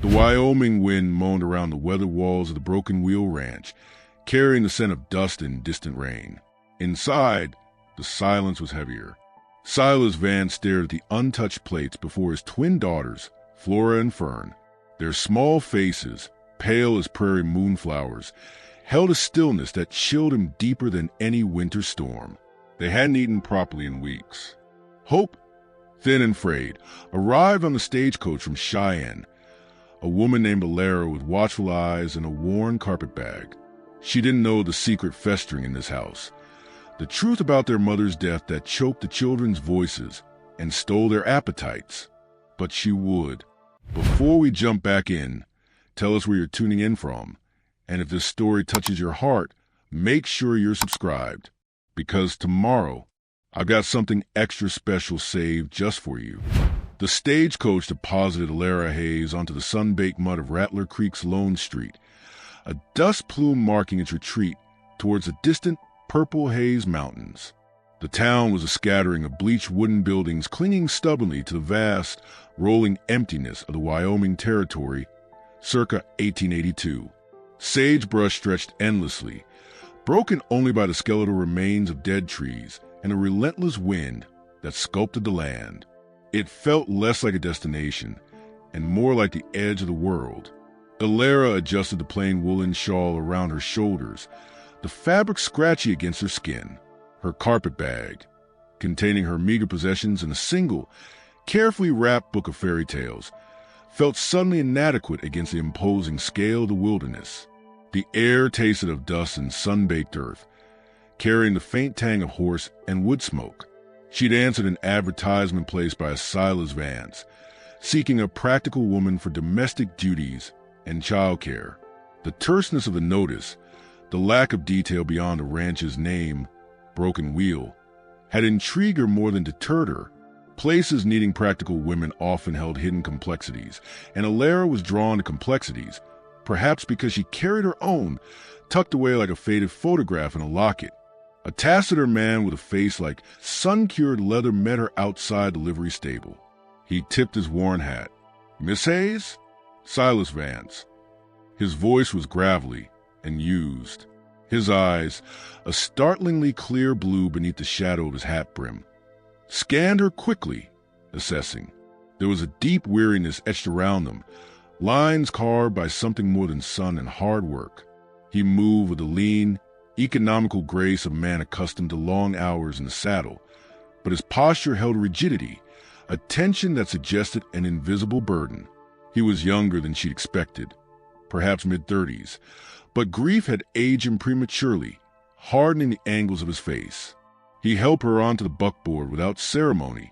The Wyoming wind moaned around the weathered walls of the Broken Wheel Ranch, carrying the scent of dust and distant rain. Inside, the silence was heavier. Silas Vance stared at the untouched plates before his twin daughters, Flora and Fern. Their small faces, pale as prairie moonflowers, held a stillness that chilled him deeper than any winter storm. They hadn't eaten properly in weeks. Hope, thin and frayed, arrived on the stagecoach from Cheyenne, a woman named Alara with watchful eyes and a worn carpet bag. She didn't know the secret festering in this house, the truth about their mother's death that choked the children's voices and stole their appetites. But she would. Before we jump back in, tell us where you're tuning in from, and if this story touches your heart, make sure you're subscribed, because tomorrow I've got something extra special saved just for you. The stagecoach deposited Alara Hayes onto the sun-baked mud of Rattler Creek's Lone Street, a dust plume marking its retreat towards the distant Purple Haze Mountains. The town was a scattering of bleached wooden buildings clinging stubbornly to the vast, rolling emptiness of the Wyoming Territory circa 1882. Sagebrush stretched endlessly, broken only by the skeletal remains of dead trees and a relentless wind that sculpted the land. It felt less like a destination and more like the edge of the world. Alara adjusted the plain woolen shawl around her shoulders, the fabric scratchy against her skin. Her carpet bag, containing her meager possessions and a single, carefully wrapped book of fairy tales, felt suddenly inadequate against the imposing scale of the wilderness. The air tasted of dust and sun-baked earth, carrying the faint tang of horse and wood smoke. She'd answered an advertisement placed by Silas Vance, seeking a practical woman for domestic duties and childcare. The terseness of the notice, the lack of detail beyond the ranch's name, Broken Wheel, had intrigued her more than deterred her. Places needing practical women often held hidden complexities, and Alara was drawn to complexities, perhaps because she carried her own, tucked away like a faded photograph in a locket. A taciturn man with a face like sun-cured leather met her outside the livery stable. He tipped his worn hat. "Miss Hayes?" "Silas Vance." His voice was gravelly and used. His eyes, a startlingly clear blue beneath the shadow of his hat brim, scanned her quickly, assessing. There was a deep weariness etched around them, lines carved by something more than sun and hard work. He moved with the lean, economical grace of a man accustomed to long hours in the saddle, but his posture held rigidity, a tension that suggested an invisible burden. He was younger than she'd expected, perhaps mid-30s, but grief had aged him prematurely, hardening the angles of his face. He helped her onto the buckboard without ceremony,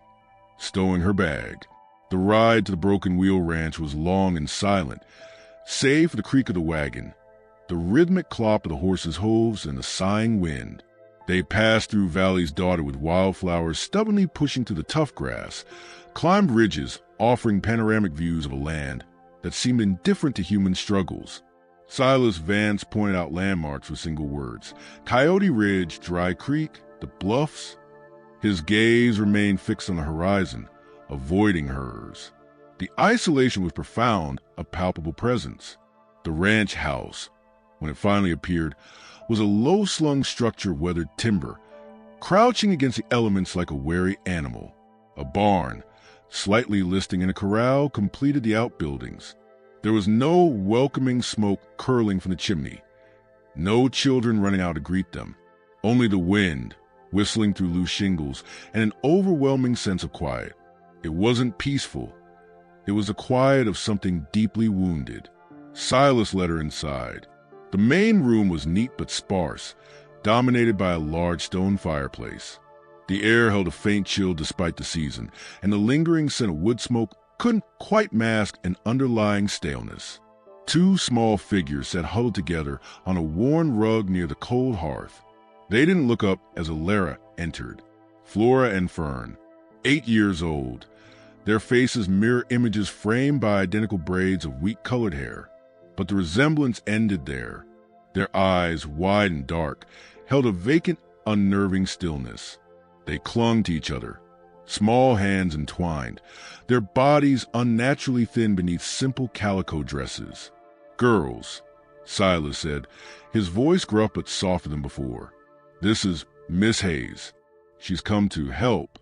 stowing her bag. The ride to the Broken Wheel Ranch was long and silent, save for the creak of the wagon, the rhythmic clop of the horse's hooves, and the sighing wind. They passed through valleys dotted with wildflowers stubbornly pushing through the tough grass, climbed ridges offering panoramic views of a land that seemed indifferent to human struggles. Silas Vance pointed out landmarks with single words: Coyote Ridge, Dry Creek, the bluffs. His gaze remained fixed on the horizon, avoiding hers. The isolation was profound, a palpable presence. The ranch house, when it finally appeared, was a low-slung structure of weathered timber, crouching against the elements like a wary animal. A barn, slightly listing in a corral, completed the outbuildings. There was no welcoming smoke curling from the chimney, no children running out to greet them, only the wind whistling through loose shingles and an overwhelming sense of quiet. It wasn't peaceful. It was the quiet of something deeply wounded. Silas led her inside. The main room was neat but sparse, dominated by a large stone fireplace. The air held a faint chill despite the season, and the lingering scent of wood smoke couldn't quite mask an underlying staleness. Two small figures sat huddled together on a worn rug near the cold hearth. They didn't look up as Alara entered. Flora and Fern, 8 years old, their faces mirror images framed by identical braids of wheat-colored hair. But the resemblance ended there. Their eyes, wide and dark, held a vacant, unnerving stillness. They clung to each other, small hands entwined, their bodies unnaturally thin beneath simple calico dresses. "Girls," Silas said, his voice gruff but softer than before. "This is Miss Hayes. She's come to help."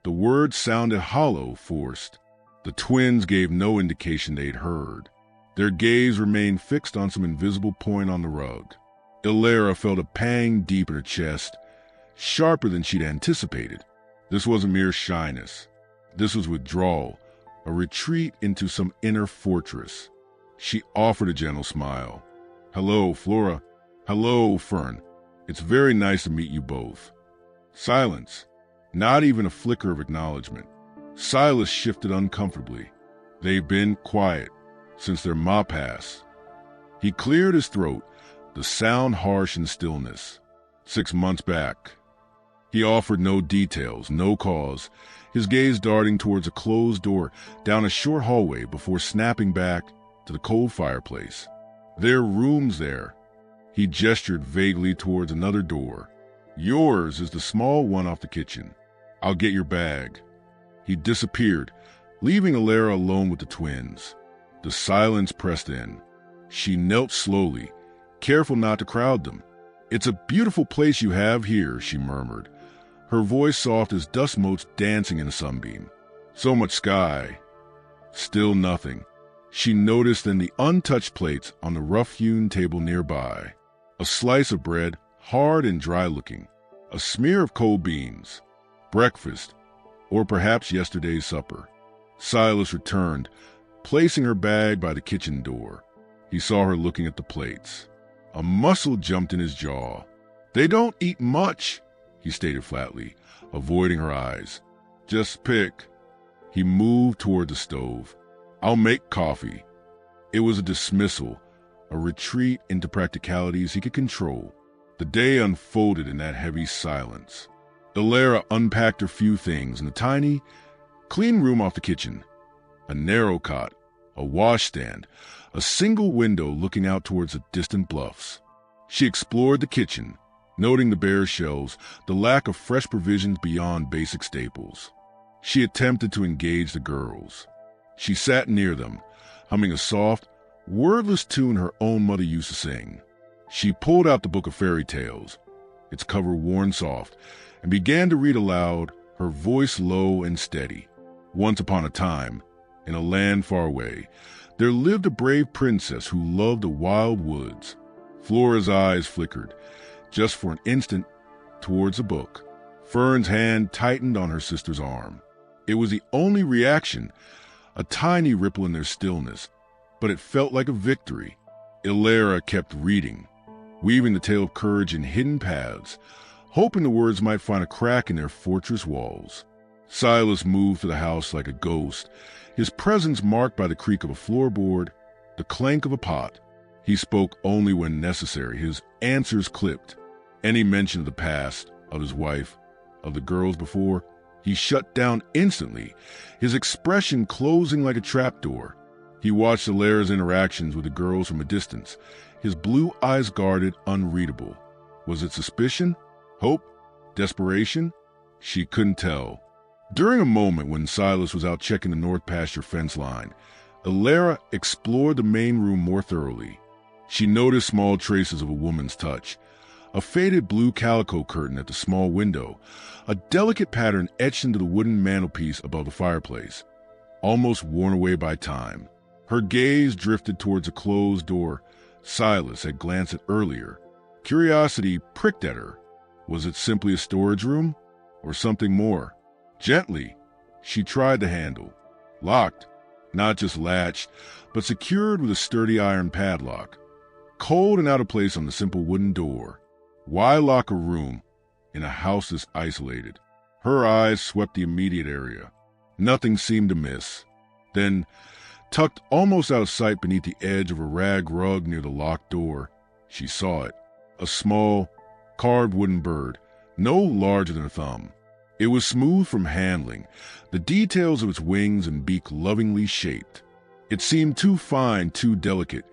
The words sounded hollow, forced. The twins gave no indication they'd heard. Their gaze remained fixed on some invisible point on the rug. Ilera felt a pang deep in her chest, sharper than she'd anticipated. This wasn't mere shyness. This was withdrawal, a retreat into some inner fortress. She offered a gentle smile. "Hello, Flora. Hello, Fern. It's very nice to meet you both." Silence. Not even a flicker of acknowledgement. Silas shifted uncomfortably. They've been quiet since their ma passed. He cleared his throat, the sound harsh in stillness. 6 months back. He offered no details, no cause, his gaze darting towards a closed door down a short hallway before snapping back to the cold fireplace. "There are rooms there." He gestured vaguely towards another door. "Yours is the small one off the kitchen. I'll get your bag." He disappeared, leaving Ilera alone with the twins. The silence pressed in. She knelt slowly, careful not to crowd them. "It's a beautiful place you have here," she murmured, her voice soft as dust motes dancing in a sunbeam. "So much sky." Still nothing. She noticed then the untouched plates on the rough-hewn table nearby. A slice of bread, hard and dry-looking. A smear of cold beans. Breakfast, or perhaps yesterday's supper. Silas returned, placing her bag by the kitchen door. He saw her looking at the plates. A muscle jumped in his jaw. "They don't eat much," he stated flatly, avoiding her eyes. "Just pick." He moved toward the stove. "I'll make coffee." It was a dismissal, a retreat into practicalities he could control. The day unfolded in that heavy silence. Ilera unpacked her few things in the tiny, clean room off the kitchen. A narrow cot, a washstand, a single window looking out towards the distant bluffs. She explored the kitchen, noting the bare shelves, the lack of fresh provisions beyond basic staples. She attempted to engage the girls. She sat near them, humming a soft, wordless tune her own mother used to sing. She pulled out the book of fairy tales, its cover worn soft, and began to read aloud, her voice low and steady. "Once upon a time, in a land far away, there lived a brave princess who loved the wild woods." Flora's eyes flickered, just for an instant, towards the book. Fern's hand tightened on her sister's arm. It was the only reaction, a tiny ripple in their stillness, but it felt like a victory. Ilera kept reading, weaving the tale of courage in hidden paths, hoping the words might find a crack in their fortress walls. Silas moved through the house like a ghost, his presence marked by the creak of a floorboard, the clank of a pot. He spoke only when necessary, his answers clipped. Any mention of the past, of his wife, of the girls before, he shut down instantly, his expression closing like a trapdoor. He watched Ilera's interactions with the girls from a distance, his blue eyes guarded, unreadable. Was it suspicion? Hope? Desperation? She couldn't tell. During a moment when Silas was out checking the north pasture fence line, Ilera explored the main room more thoroughly. She noticed small traces of a woman's touch, a faded blue calico curtain at the small window, a delicate pattern etched into the wooden mantelpiece above the fireplace, almost worn away by time. Her gaze drifted towards a closed door Silas had glanced at earlier. Curiosity pricked at her. Was it simply a storage room, or something more? Gently, she tried the handle. Locked, not just latched, but secured with a sturdy iron padlock. Cold and out of place on the simple wooden door. Why lock a room in a house this isolated? Her eyes swept the immediate area. Nothing seemed amiss. Then, tucked almost out of sight beneath the edge of a rag rug near the locked door, she saw it. A small, carved wooden bird, no larger than a thumb. It was smooth from handling, the details of its wings and beak lovingly shaped. It seemed too fine, too delicate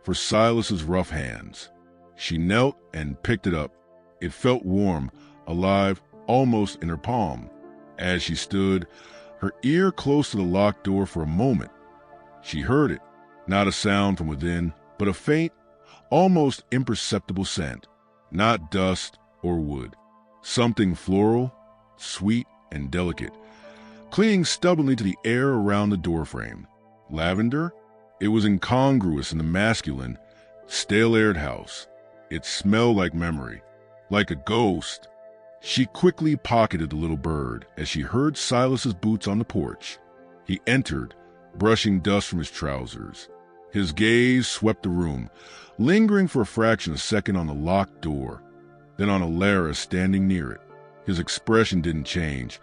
for Silas's rough hands. She knelt and picked it up. It felt warm, alive, almost in her palm. As she stood, her ear close to the locked door for a moment, she heard it. Not a sound from within, but a faint, almost imperceptible scent. Not dust or wood. Something floral, sweet and delicate, clinging stubbornly to the air around the doorframe. Lavender? It was incongruous in the masculine, stale-aired house. It smelled like memory, like a ghost. She quickly pocketed the little bird as she heard Silas's boots on the porch. He entered, brushing dust from his trousers. His gaze swept the room, lingering for a fraction of a second on the locked door, then on Alara standing near it. His expression didn't change,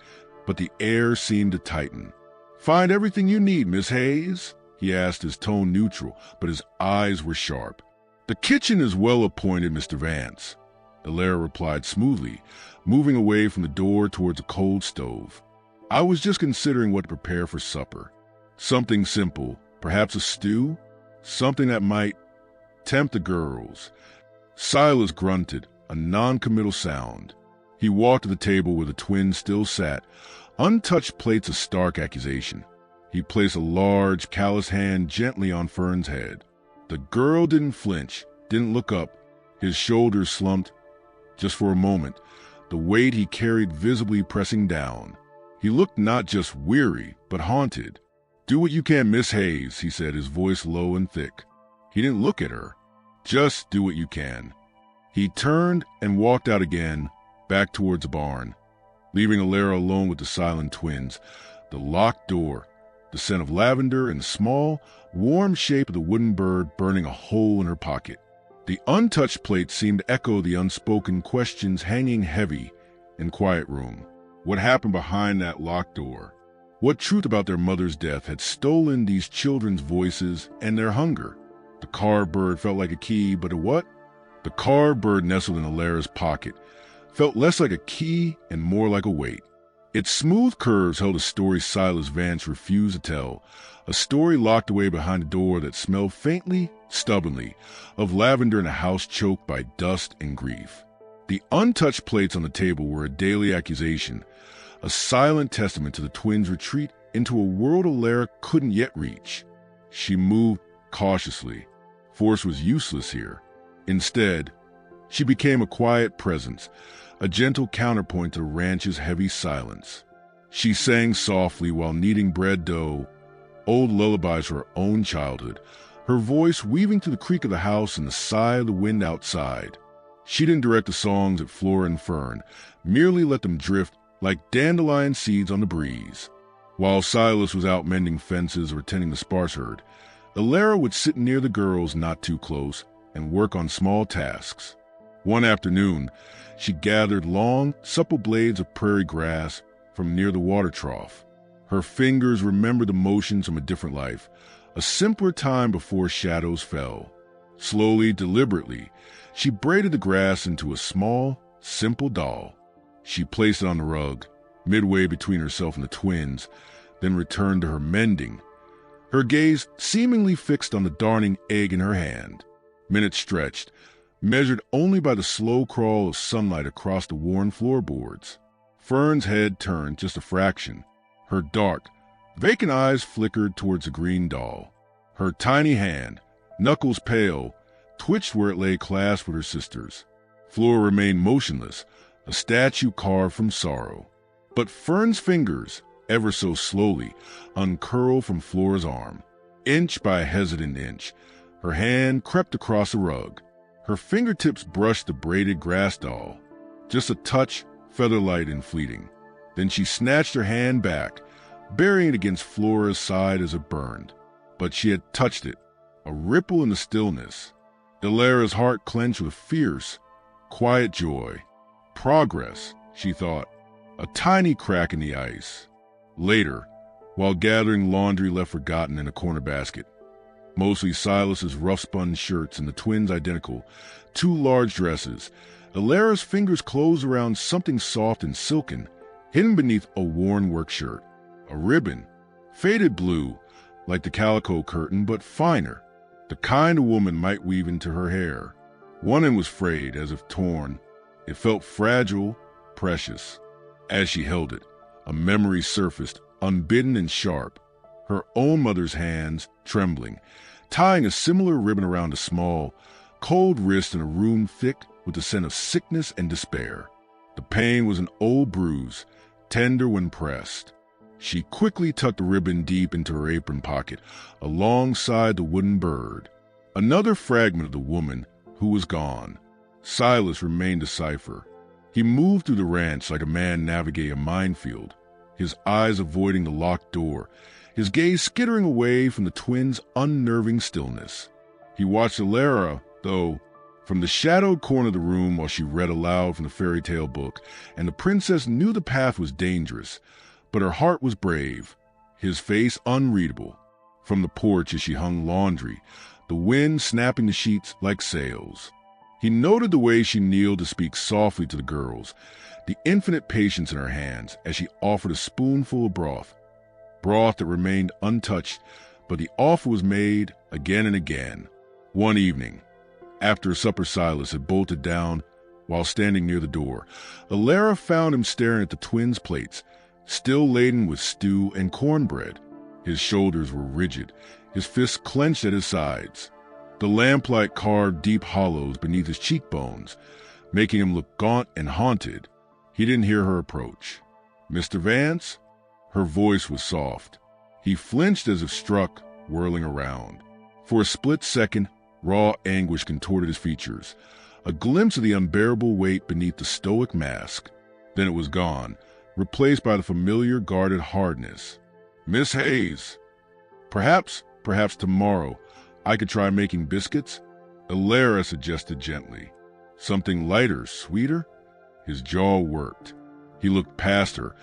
but the air seemed to tighten. "Find everything you need, Miss Hayes?" he asked, his tone neutral, but his eyes were sharp. "The kitchen is well appointed, Mr. Vance," Alara replied smoothly, moving away from the door towards a cold stove. "I was just considering what to prepare for supper. Something simple, perhaps a stew? Something that might tempt the girls." Silas grunted, a non-committal sound. He walked to the table where the twins still sat, untouched plates of stark accusation. He placed a large, callous hand gently on Fern's head. The girl didn't flinch, didn't look up. His shoulders slumped, just for a moment, the weight he carried visibly pressing down. He looked not just weary, but haunted. "Do what you can, Miss Hayes," he said, his voice low and thick. He didn't look at her. "Just do what you can." He turned and walked out again, back towards the barn, leaving Alara alone with the silent twins. The locked door, the scent of lavender, and the small, warm shape of the wooden bird burning a hole in her pocket. The untouched plate seemed to echo the unspoken questions hanging heavy in the quiet room. What happened behind that locked door? What truth about their mother's death had stolen these children's voices and their hunger? The carved bird felt like a key, but a what? The carved bird nestled in Alara's pocket felt less like a key and more like a weight. Its smooth curves held a story Silas Vance refused to tell, a story locked away behind a door that smelled faintly, stubbornly, of lavender in a house choked by dust and grief. The untouched plates on the table were a daily accusation, a silent testament to the twins' retreat into a world Alara couldn't yet reach. She moved cautiously. Force was useless here. Instead, she became a quiet presence, a gentle counterpoint to the ranch's heavy silence. She sang softly while kneading bread dough, old lullabies for her own childhood, her voice weaving through the creak of the house and the sigh of the wind outside. She didn't direct the songs at Flora and Fern, merely let them drift like dandelion seeds on the breeze. While Silas was out mending fences or tending the sparse herd, Alara would sit near the girls not too close and work on small tasks. One afternoon, she gathered long, supple blades of prairie grass from near the water trough. Her fingers remembered the motions from a different life, a simpler time before shadows fell. Slowly, deliberately, she braided the grass into a small, simple doll. She placed it on the rug, midway between herself and the twins, then returned to her mending, her gaze seemingly fixed on the darning egg in her hand. Minutes stretched, measured only by the slow crawl of sunlight across the worn floorboards. Fern's head turned just a fraction. Her dark, vacant eyes flickered towards the green doll. Her tiny hand, knuckles pale, twitched where it lay clasped with her sister's. Flora remained motionless, a statue carved from sorrow. But Fern's fingers, ever so slowly, uncurled from Flora's arm. Inch by a hesitant inch, her hand crept across the rug. Her fingertips brushed the braided grass doll, just a touch, feather-light and fleeting. Then she snatched her hand back, burying it against Flora's side as it burned. But she had touched it, a ripple in the stillness. Alara's heart clenched with fierce, quiet joy. Progress, she thought, a tiny crack in the ice. Later, while gathering laundry left forgotten in a corner basket, mostly Silas's rough-spun shirts and the twins' identical, 2 large dresses, Alara's fingers closed around something soft and silken, hidden beneath a worn work shirt. A ribbon, faded blue, like the calico curtain, but finer, the kind a woman might weave into her hair. One end was frayed, as if torn. It felt fragile, precious. As she held it, A memory surfaced, unbidden and sharp. Her own mother's hands, trembling, tying a similar ribbon around a small, cold wrist in a room thick with the scent of sickness and despair. The pain was an old bruise, tender when pressed. She quickly tucked the ribbon deep into her apron pocket, alongside the wooden bird. Another fragment of the woman who was gone. Silas remained a cipher. He moved through the ranch like a man navigating a minefield, his eyes avoiding the locked door, his gaze skittering away from the twins' unnerving stillness. He watched Alara, though, from the shadowed corner of the room while she read aloud from the fairy tale book, and the princess knew the path was dangerous, but her heart was brave, his face unreadable. From the porch as she hung laundry, the wind snapping the sheets like sails. He noted the way she kneeled to speak softly to the girls, the infinite patience in her hands as she offered a spoonful of broth that remained untouched, but the offer was made again and again. One evening, after supper, Silas had bolted down while standing near the door. Alara found him staring at the twins' plates, still laden with stew and cornbread. His shoulders were rigid, his fists clenched at his sides. The lamplight carved deep hollows beneath his cheekbones, making him look gaunt and haunted. He didn't hear her approach. "Mr. Vance?" Her voice was soft. He flinched as if struck, whirling around. For a split second, raw anguish contorted his features, a glimpse of the unbearable weight beneath the stoic mask. Then it was gone, replaced by the familiar guarded hardness. "Miss Hayes, perhaps tomorrow I could try making biscuits," Alara suggested gently. "Something lighter, sweeter?" His jaw worked. He looked past her,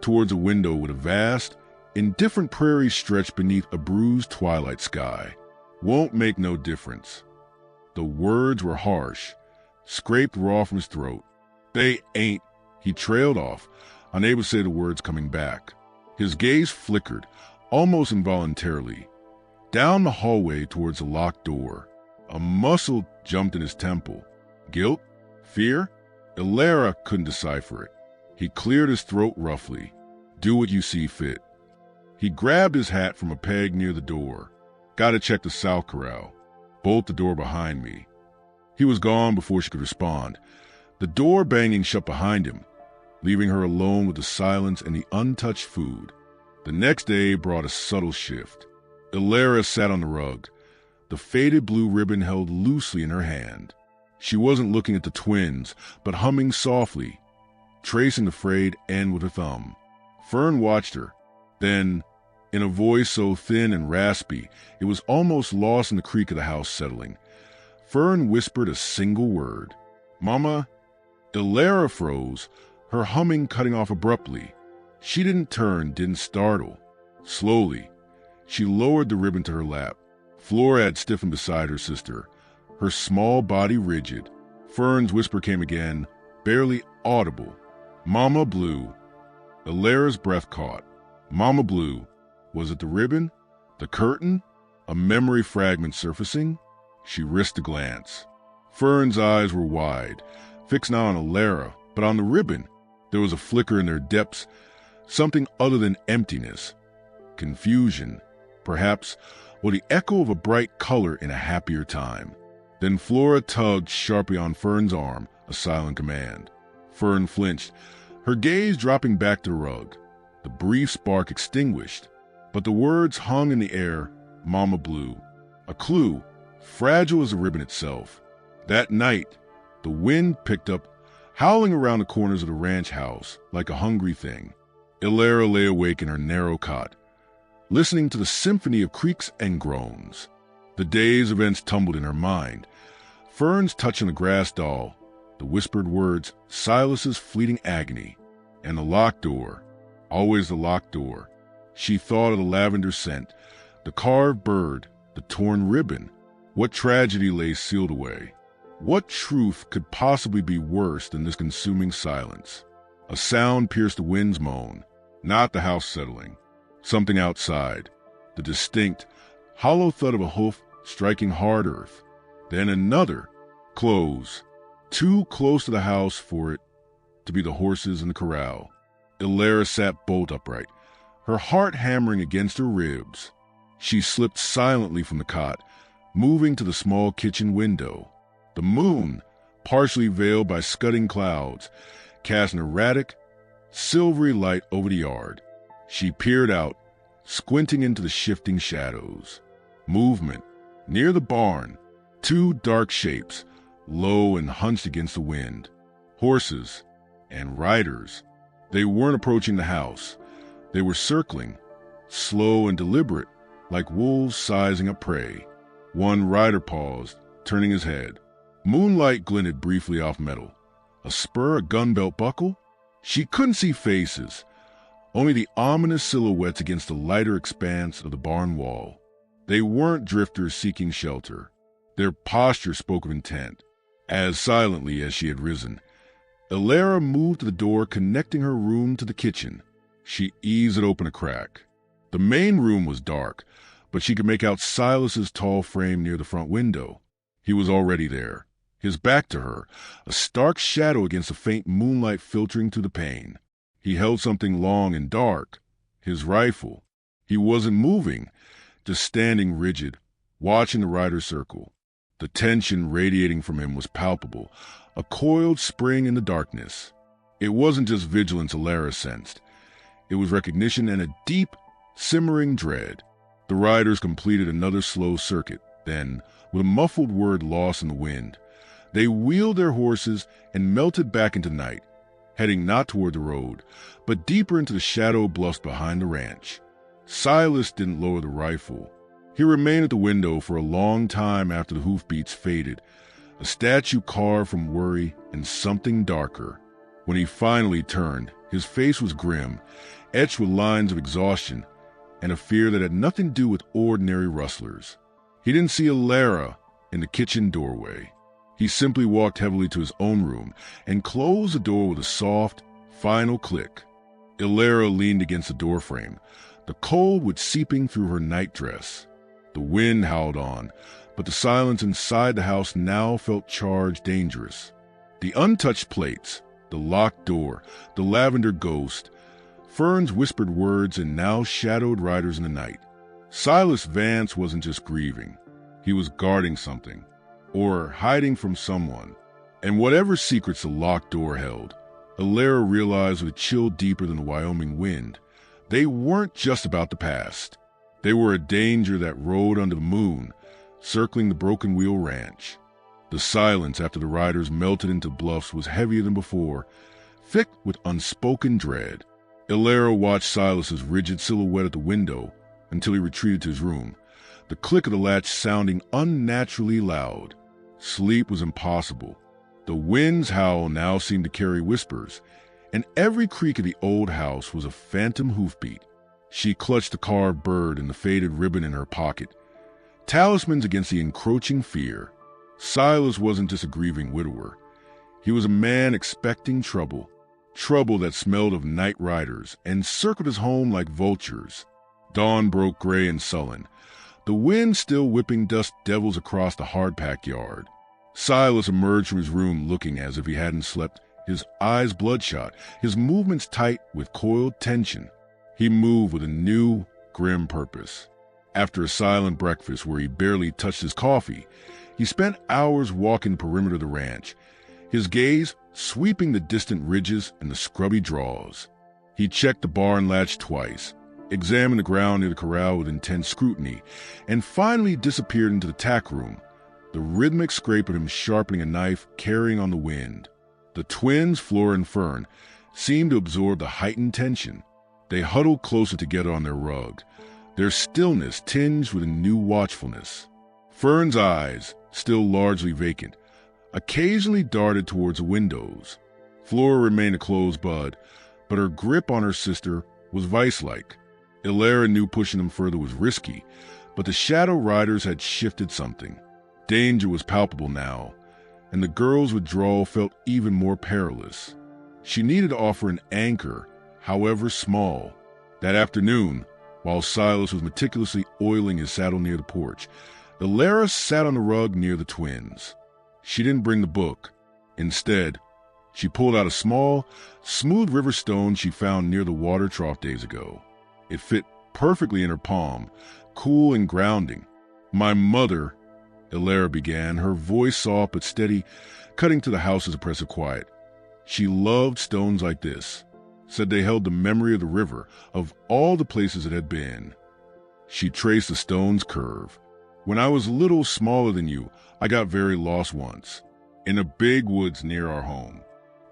towards a window with a vast, indifferent prairie stretched beneath a bruised twilight sky. "Won't make no difference." The words were harsh, scraped raw from his throat. "They ain't," he trailed off, unable to say the words coming back. His gaze flickered, almost involuntarily, down the hallway towards the locked door. A muscle jumped in his temple. Guilt? Fear? Alara couldn't decipher it. He cleared his throat roughly. "Do what you see fit." He grabbed his hat from a peg near the door. "Gotta check the sow corral. Bolt the door behind me." He was gone before she could respond, the door banging shut behind him, leaving her alone with the silence and the untouched food. The next day brought a subtle shift. Alara sat on the rug, the faded blue ribbon held loosely in her hand. She wasn't looking at the twins, but humming softly, tracing the frayed end with her thumb. Fern watched her. Then, in a voice so thin and raspy, it was almost lost in the creak of the house settling, Fern whispered a single word. "Mama." Alara froze, her humming cutting off abruptly. She didn't turn, didn't startle. Slowly, she lowered the ribbon to her lap. Flora had stiffened beside her sister, her small body rigid. Fern's whisper came again, barely audible. "Mama Blue." Alara's breath caught. Mama Blue. Was it the ribbon? The curtain? A memory fragment surfacing? She risked a glance. Fern's eyes were wide, fixed not on Alara, but on the ribbon. There was a flicker in their depths, something other than emptiness. Confusion, perhaps, or the echo of a bright color in a happier time. Then Flora tugged sharply on Fern's arm, a silent command. Fern flinched, her gaze dropping back to the rug. The brief spark extinguished, but the words hung in the air, Mama Blue. A clue, fragile as the ribbon itself. That night, the wind picked up, howling around the corners of the ranch house like a hungry thing. Alara lay awake in her narrow cot, listening to the symphony of creaks and groans. The day's events tumbled in her mind. Fern's touch on the grass doll, the whispered words, Silas's fleeting agony, and the locked door, always the locked door. She thought of the lavender scent, the carved bird, the torn ribbon. What tragedy lay sealed away? What truth could possibly be worse than this consuming silence? A sound pierced the wind's moan, not the house settling. Something outside, the distinct, hollow thud of a hoof striking hard earth. Then another, close, too close to the house for it to be the horses in the corral. Ilara sat bolt upright, her heart hammering against her ribs. She slipped silently from the cot, moving to the small kitchen window. The moon, partially veiled by scudding clouds, cast an erratic, silvery light over the yard. She peered out, squinting into the shifting shadows. Movement. Near the barn, two dark shapes, low and hunched against the wind. Horses and riders. They weren't approaching the house. They were circling, slow and deliberate, like wolves sizing up prey. One rider paused, turning his head. Moonlight glinted briefly off metal. A spur, a gun belt buckle? She couldn't see faces, only the ominous silhouettes against the lighter expanse of the barn wall. They weren't drifters seeking shelter. Their posture spoke of intent. As silently as she had risen, Ilara moved to the door connecting her room to the kitchen. She eased it open a crack. The main room was dark, but she could make out Silas's tall frame near the front window. He was already there, his back to her, a stark shadow against the faint moonlight filtering through the pane. He held something long and dark, his rifle. He wasn't moving, just standing rigid, watching the riders circle. The tension radiating from him was palpable, a coiled spring in the darkness. It wasn't just vigilance Ilara sensed. It was recognition and a deep, simmering dread. The riders completed another slow circuit. Then, with a muffled word lost in the wind, they wheeled their horses and melted back into night, heading not toward the road, but deeper into the shadow bluffs behind the ranch. Silas didn't lower the rifle. He remained at the window for a long time after the hoofbeats faded, a statue carved from worry and something darker. When he finally turned, his face was grim, etched with lines of exhaustion and a fear that had nothing to do with ordinary rustlers. He didn't see Ilara in the kitchen doorway. He simply walked heavily to his own room and closed the door with a soft, final click. Ilara leaned against the doorframe, the cold wood seeping through her nightdress. The wind howled on, but the silence inside the house now felt charged, dangerous. The untouched plates, the locked door, the lavender ghost, ferns whispered words and now shadowed riders in the night. Silas Vance wasn't just grieving. He was guarding something, or hiding from someone. And whatever secrets the locked door held, Ilara realized with a chill deeper than the Wyoming wind, they weren't just about the past. They were a danger that rode under the moon, circling the Broken Wheel Ranch. The silence after the riders melted into bluffs was heavier than before, thick with unspoken dread. Ilara watched Silas's rigid silhouette at the window until he retreated to his room, the click of the latch sounding unnaturally loud. Sleep was impossible. The wind's howl now seemed to carry whispers, and every creak of the old house was a phantom hoofbeat. She clutched the carved bird and the faded ribbon in her pocket, talismans against the encroaching fear. Silas wasn't just a grieving widower. He was a man expecting trouble, trouble that smelled of night riders and circled his home like vultures. Dawn broke gray and sullen, the wind still whipping dust devils across the hard-packed yard. Silas emerged from his room looking as if he hadn't slept, his eyes bloodshot, his movements tight with coiled tension. He moved with a new, grim purpose. After a silent breakfast where he barely touched his coffee, he spent hours walking the perimeter of the ranch, his gaze sweeping the distant ridges and the scrubby draws. He checked the barn latch twice, examined the ground near the corral with intense scrutiny, and finally disappeared into the tack room, the rhythmic scrape of him sharpening a knife carrying on the wind. The twins, Flora and Fern, seemed to absorb the heightened tension. They huddled closer together on their rug, their stillness tinged with a new watchfulness. Fern's eyes, still largely vacant, occasionally darted towards the windows. Flora remained a closed bud, but her grip on her sister was vice-like. Ilara knew pushing them further was risky, but the shadow riders had shifted something. Danger was palpable now, and the girl's withdrawal felt even more perilous. She needed to offer an anchor, however small. That afternoon, while Silas was meticulously oiling his saddle near the porch, Ilara sat on the rug near the twins. She didn't bring the book. Instead, She pulled out a small, smooth river stone she found near the water trough days ago. It fit perfectly in her palm, cool and grounding. "My mother," Elara began, her voice soft but steady, cutting to the house's oppressive quiet. "She loved stones like this. Said they held the memory of the river, of all the places it had been." She traced the stone's curve. "When I was a little smaller than you, I got very lost once, in a big woods near our home.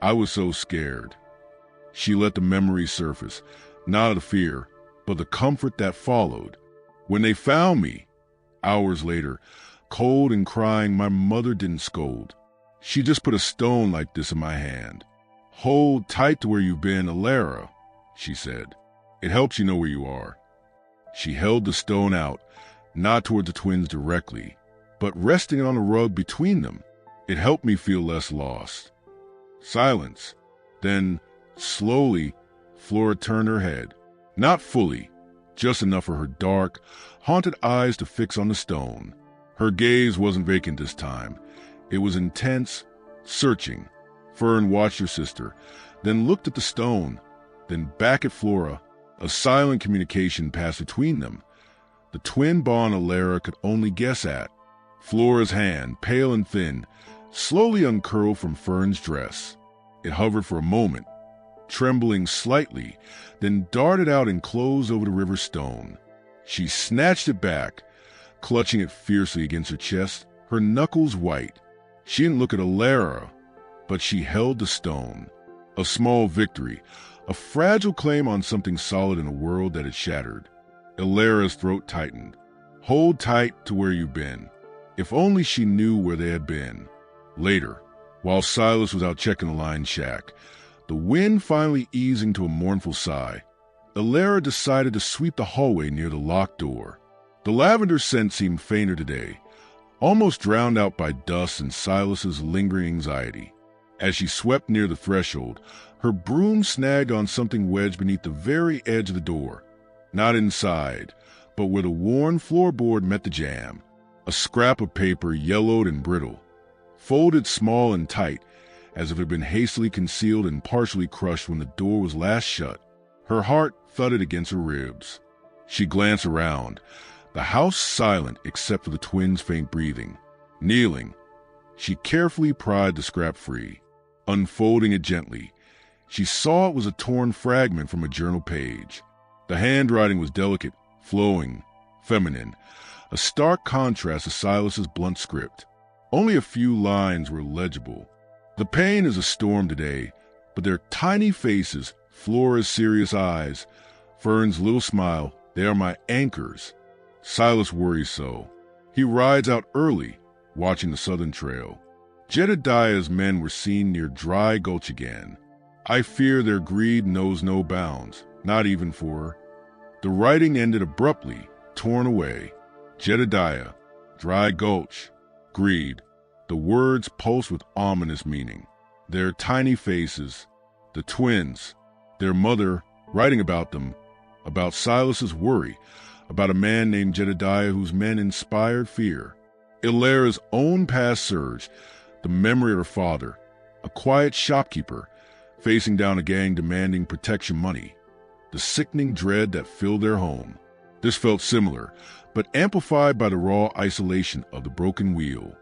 I was so scared." She let the memory surface, not of the fear, but the comfort that followed. "When they found me, hours later, cold and crying, my mother didn't scold. She just put a stone like this in my hand. 'Hold tight to where you've been, Elara,' she said. 'It helps you know where you are.'" She held the stone out, not toward the twins directly, but resting it on a rug between them. "It helped me feel less lost." Silence. Then, slowly, Flora turned her head. Not fully, just enough for her dark, haunted eyes to fix on the stone. Her gaze wasn't vacant this time. It was intense, searching. Fern watched her sister, then looked at the stone, then back at Flora. A silent communication passed between them, the twin bond Elara could only guess at. Flora's hand, pale and thin, slowly uncurled from Fern's dress. It hovered for a moment, trembling slightly, then darted out and closed over the river stone. She snatched it back, clutching it fiercely against her chest, her knuckles white. She didn't look at Elara, but she held the stone. A small victory, a fragile claim on something solid in a world that had shattered. Elara's throat tightened. "Hold tight to where you've been." If only she knew where they had been. Later, while Silas was out checking the line shack, the wind finally easing to a mournful sigh, Elara decided to sweep the hallway near the locked door. The lavender scent seemed fainter today, almost drowned out by dust and Silas's lingering anxiety. As she swept near the threshold, her broom snagged on something wedged beneath the very edge of the door. Not inside, but where the worn floorboard met the jamb. A scrap of paper, yellowed and brittle, folded small and tight, as if it had been hastily concealed and partially crushed when the door was last shut. Her heart thudded against her ribs. She glanced around, the house silent except for the twins' faint breathing. Kneeling, she carefully pried the scrap free. Unfolding it gently, she saw it was a torn fragment from a journal page. The handwriting was delicate, flowing, feminine, a stark contrast to Silas's blunt script. Only a few lines were legible. "The pain is a storm today, but their tiny faces, Flora's serious eyes, Fern's little smile, they are my anchors. Silas worries so. He rides out early, watching the southern trail. Jedediah's men were seen near Dry Gulch again. I fear their greed knows no bounds, not even for her." The writing ended abruptly, torn away. Jedediah, Dry Gulch, greed. The words pulsed with ominous meaning. Their tiny faces, the twins, their mother writing about them, about Silas's worry, about a man named Jedediah whose men inspired fear. Elara's own past surged, the memory of her father, a quiet shopkeeper, facing down a gang demanding protection money, the sickening dread that filled their home. This felt similar, but amplified by the raw isolation of the broken wheel.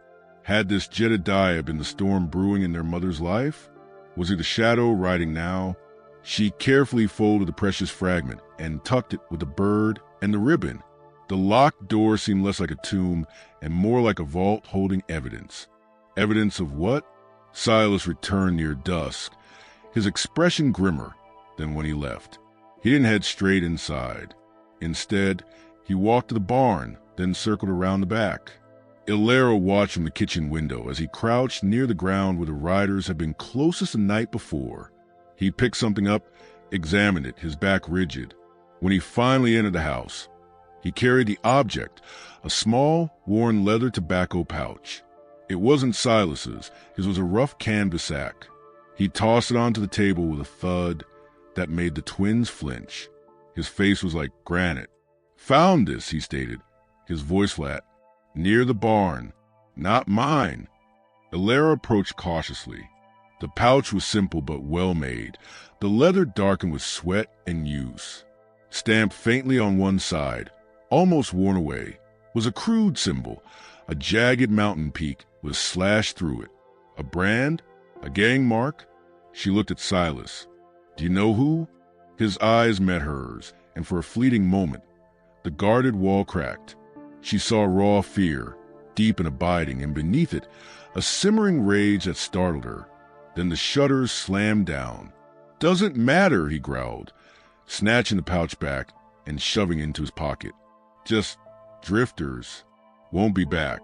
Had this Jedediah been the storm brewing in their mother's life? Was he the shadow riding now? She carefully folded the precious fragment and tucked it with the bird and the ribbon. The locked door seemed less like a tomb and more like a vault holding evidence. Evidence of what? Silas returned near dusk, his expression grimmer than when he left. He didn't head straight inside. Instead, he walked to the barn, then circled around the back. Elara watched from the kitchen window as he crouched near the ground where the riders had been closest the night before. He picked something up, examined it, his back rigid. When he finally entered the house, he carried the object, a small, worn leather tobacco pouch. It wasn't Silas's, his was a rough canvas sack. He tossed it onto the table with a thud that made the twins flinch. His face was like granite. "Found this," he stated, his voice flat. "Near the barn. Not mine." Elara approached cautiously. The pouch was simple but well made, the leather darkened with sweat and use. Stamped faintly on one side, almost worn away, was a crude symbol. A jagged mountain peak was slashed through it. A brand? A gang mark? She looked at Silas. Do you know who? His eyes met hers, and for a fleeting moment, the guarded wall cracked. She saw raw fear, deep and abiding, and beneath it, a simmering rage that startled her. Then the shutters slammed down. Doesn't matter, he growled, snatching the pouch back and shoving it into his pocket. Just drifters. Won't be back.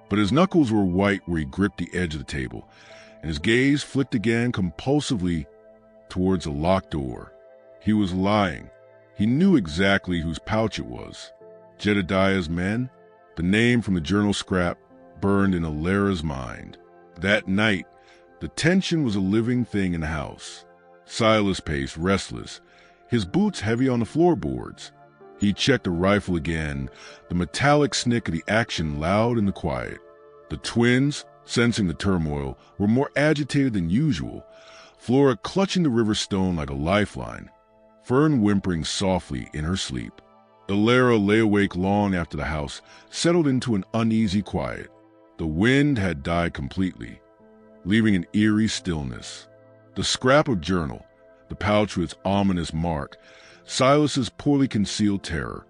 But his knuckles were white where he gripped the edge of the table, and his gaze flicked again compulsively towards a locked door. He was lying. He knew exactly whose pouch it was. Jedediah's men. The name from the journal scrap burned in Alara's mind. That night, the tension was a living thing in the house. Silas paced, restless, his boots heavy on the floorboards. He checked the rifle again, the metallic snick of the action loud in the quiet. The twins, sensing the turmoil, were more agitated than usual, Flora clutching the river stone like a lifeline, Fern whimpering softly in her sleep. Alara lay awake long after the house settled into an uneasy quiet. The wind had died completely, leaving an eerie stillness. The scrap of journal, the pouch with its ominous mark, Silas's poorly concealed terror.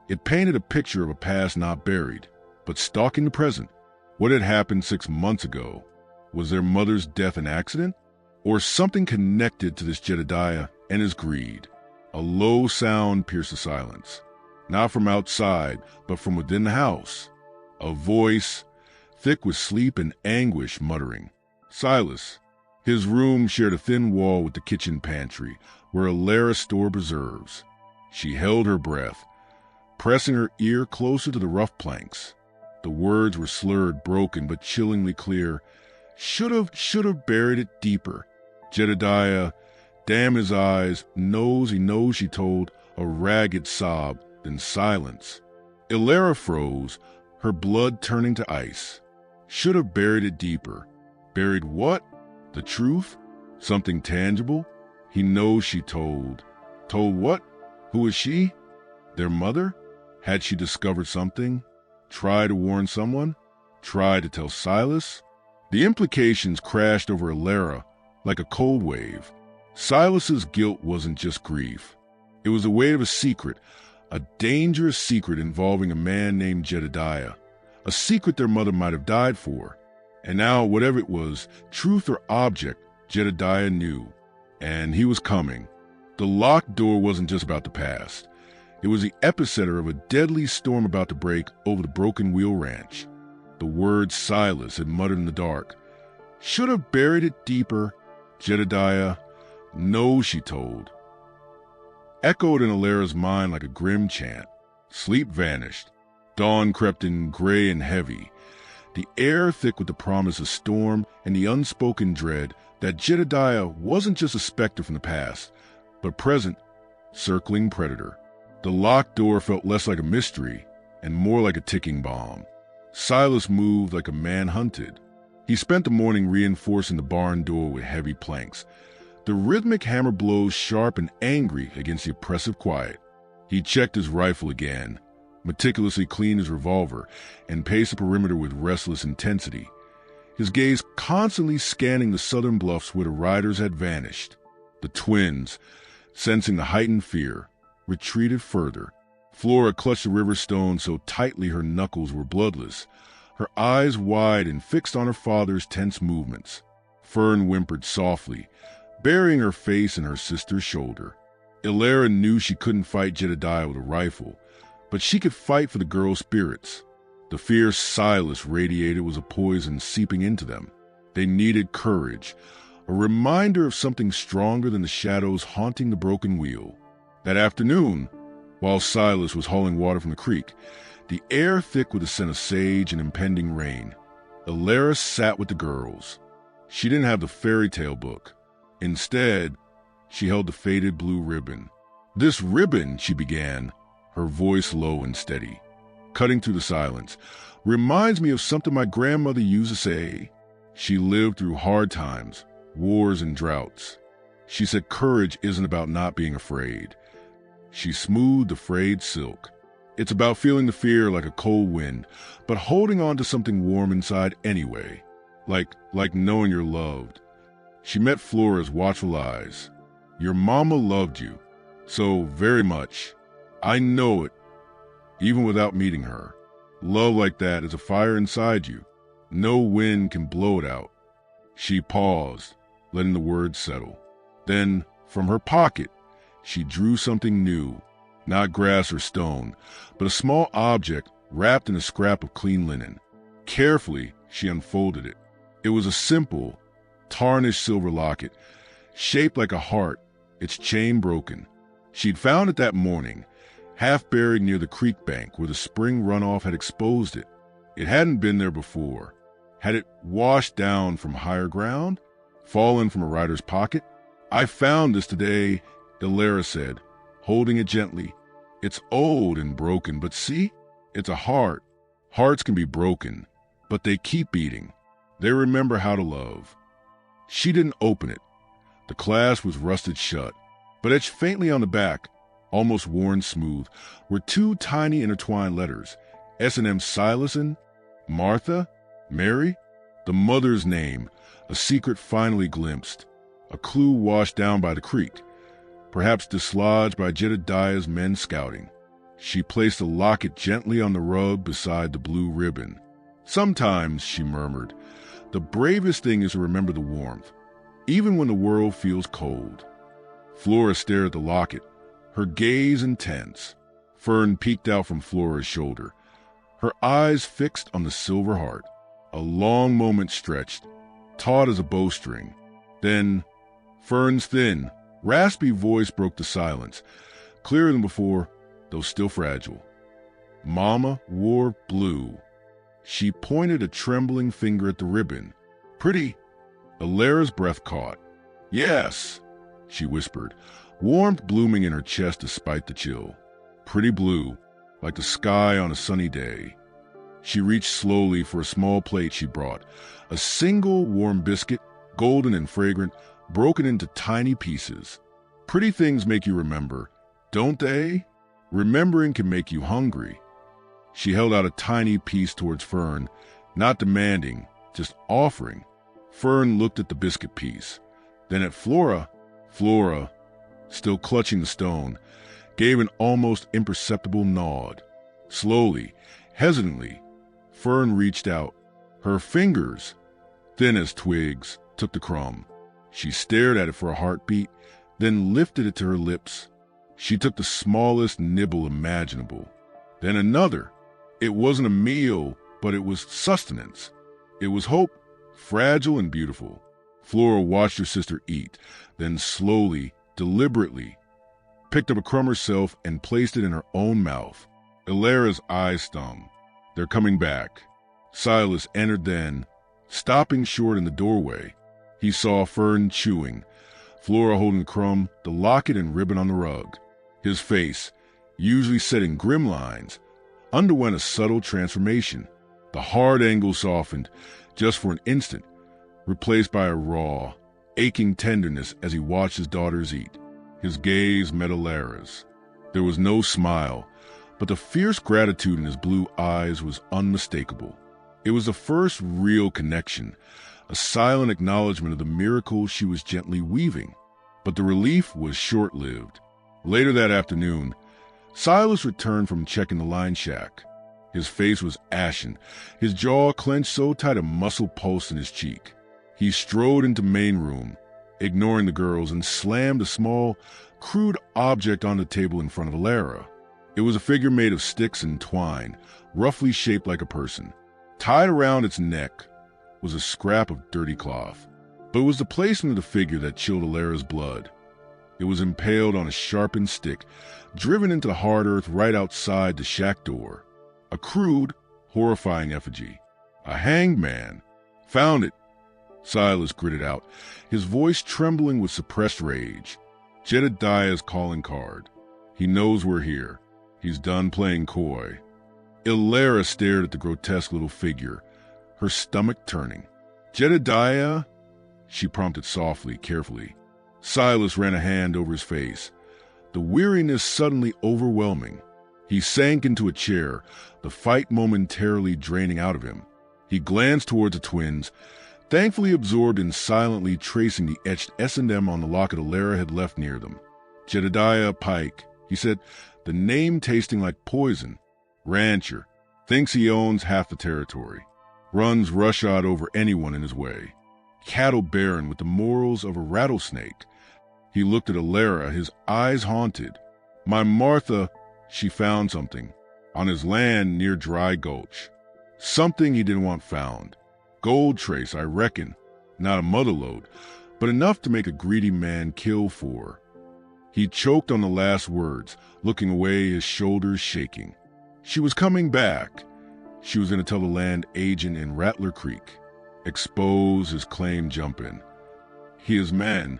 It painted a picture of a past not buried, but stalking the present. What had happened 6 months ago? Was their mother's death an accident? Or something connected to this Jedediah and his greed? A low sound pierced the silence, not from outside, but from within the house. A voice, thick with sleep and anguish, muttering. Silas. His room shared a thin wall with the kitchen pantry, where Alara stored preserves. She held her breath, pressing her ear closer to the rough planks. The words were slurred, broken, but chillingly clear. Should've buried it deeper. Jedediah, damn his eyes, he knows, she told, a ragged sob, then silence. Alara froze, her blood turning to ice. Should've buried it deeper. Buried what? The truth? Something tangible? He knows, she told. Told what? Who is she? Their mother? Had she discovered something? Tried to warn someone? Tried to tell Silas? The implications crashed over Alara like a cold wave. Silas's guilt wasn't just grief. It was the weight of a secret, a dangerous secret involving a man named Jedediah, a secret their mother might have died for. And now, whatever it was, truth or object, Jedediah knew. And he was coming. The locked door wasn't just about the past. It was the epicenter of a deadly storm about to break over the Broken Wheel Ranch. The words Silas had muttered in the dark. Should have buried it deeper. Jedediah. No, she told. Echoed in Alara's mind like a grim chant. Sleep vanished. Dawn crept in gray and heavy. The air thick with the promise of storm and the unspoken dread that Jedediah wasn't just a specter from the past, but present, circling predator. The locked door felt less like a mystery and more like a ticking bomb. Silas moved like a man hunted. He spent the morning reinforcing the barn door with heavy planks, the rhythmic hammer blows sharp and angry against the oppressive quiet. He checked his rifle again, meticulously cleaned his revolver, and paced the perimeter with restless intensity, his gaze constantly scanning the southern bluffs where the riders had vanished. The twins, sensing the heightened fear, retreated further. Flora clutched the river stone so tightly her knuckles were bloodless, her eyes wide and fixed on her father's tense movements. Fern whimpered softly, burying her face in her sister's shoulder. Alara knew she couldn't fight Jedediah with a rifle, but she could fight for the girl's spirits. The fierce Silas radiated was a poison seeping into them. They needed courage, a reminder of something stronger than the shadows haunting the broken wheel. That afternoon, while Silas was hauling water from the creek, the air thick with the scent of sage and impending rain, Alara sat with the girls. She didn't have the fairy tale book. Instead, she held the faded blue ribbon. This ribbon, she began, her voice low and steady, cutting through the silence, reminds me of something my grandmother used to say. She lived through hard times, wars and droughts. She said courage isn't about not being afraid. She smoothed the frayed silk. It's about feeling the fear like a cold wind, but holding on to something warm inside anyway, like knowing you're loved. She met Flora's watchful eyes. Your mama loved you so very much. I know it, even without meeting her. Love like that is a fire inside you. No wind can blow it out. She paused, letting the words settle. Then, from her pocket, she drew something new, not grass or stone, but a small object wrapped in a scrap of clean linen. Carefully, she unfolded it. It was a simple, tarnished silver locket, shaped like a heart, its chain broken. She'd found it that morning, half buried near the creek bank where the spring runoff had exposed it. It hadn't been there before. Had it washed down from higher ground? Fallen from a rider's pocket? I found this today, Ilara said, holding it gently. It's old and broken, but see? It's a heart. Hearts can be broken, but they keep beating. They remember how to love. She didn't open it. The clasp was rusted shut, but etched faintly on the back, almost worn smooth, were two tiny intertwined letters, S&M Silason, Martha, Mary, the mother's name, a secret finally glimpsed, a clue washed down by the creek, perhaps dislodged by Jedediah's men scouting. She placed the locket gently on the rug beside the blue ribbon. Sometimes, she murmured, the bravest thing is to remember the warmth, even when the world feels cold. Flora stared at the locket, her gaze intense. Fern peeked out from Flora's shoulder, her eyes fixed on the silver heart. A long moment stretched, taut as a bowstring. Then, Fern's thin, raspy voice broke the silence, clearer than before, though still fragile. Mama wore blue. She pointed a trembling finger at the ribbon. Pretty. Ilara's breath caught. Yes, she whispered, warmth blooming in her chest despite the chill. Pretty blue, like the sky on a sunny day. She reached slowly for a small plate she brought, a single warm biscuit, golden and fragrant, broken into tiny pieces. Pretty things make you remember, don't they? Remembering can make you hungry. She held out a tiny piece towards Fern, not demanding, just offering. Fern looked at the biscuit piece, then at Flora. Flora, still clutching the stone, gave an almost imperceptible nod. Slowly, hesitantly, Fern reached out. Her fingers, thin as twigs, took the crumb. She stared at it for a heartbeat, then lifted it to her lips. She took the smallest nibble imaginable. Then another. It wasn't a meal, but it was sustenance. It was hope, fragile and beautiful. Flora watched her sister eat, then slowly, deliberately, picked up a crumb herself and placed it in her own mouth. Ilara's eyes stung. They're coming back. Silas entered then, stopping short in the doorway. He saw Fern chewing, Flora holding the crumb, the locket and ribbon on the rug. His face, usually set in grim lines, underwent a subtle transformation. The hard angle softened, just for an instant, replaced by a raw, aching tenderness as he watched his daughters eat. His gaze met Ilara's. There was no smile, but the fierce gratitude in his blue eyes was unmistakable. It was the first real connection, a silent acknowledgement of the miracle she was gently weaving. But the relief was short-lived. Later that afternoon, Silas returned from checking the line shack. His face was ashen, his jaw clenched so tight a muscle pulsed in his cheek. He strode into main room, ignoring the girls, and slammed a small, crude object on the table in front of Ilara. It was a figure made of sticks and twine, roughly shaped like a person. Tied around its neck was a scrap of dirty cloth. But it was the placement of the figure that chilled Ilara's blood. It was impaled on a sharpened stick, driven into the hard earth right outside the shack door. A crude, horrifying effigy. A hanged man. Found it, Silas gritted out, his voice trembling with suppressed rage. Jedediah's calling card. He knows we're here. He's done playing coy. Ilara stared at the grotesque little figure, her stomach turning. Jedediah? she prompted softly, carefully. Silas ran a hand over his face, the weariness suddenly overwhelming. He sank into a chair, the fight momentarily draining out of him. He glanced towards the twins, thankfully absorbed in silently tracing the etched S&M on the locket Alara had left near them. Jedediah Pike, he said, the name tasting like poison. Rancher, thinks he owns half the territory. Runs roughshod over anyone in his way. Cattle baron with the morals of a rattlesnake. He looked at Alara, his eyes haunted. My Martha, she found something. On his land near Dry Gulch. Something he didn't want found. Gold trace, I reckon. Not a motherlode, but enough to make a greedy man kill for. He choked on the last words, looking away, his shoulders shaking. She was coming back. She was going to tell the land agent in Rattler Creek. Expose his claim jumping. His man.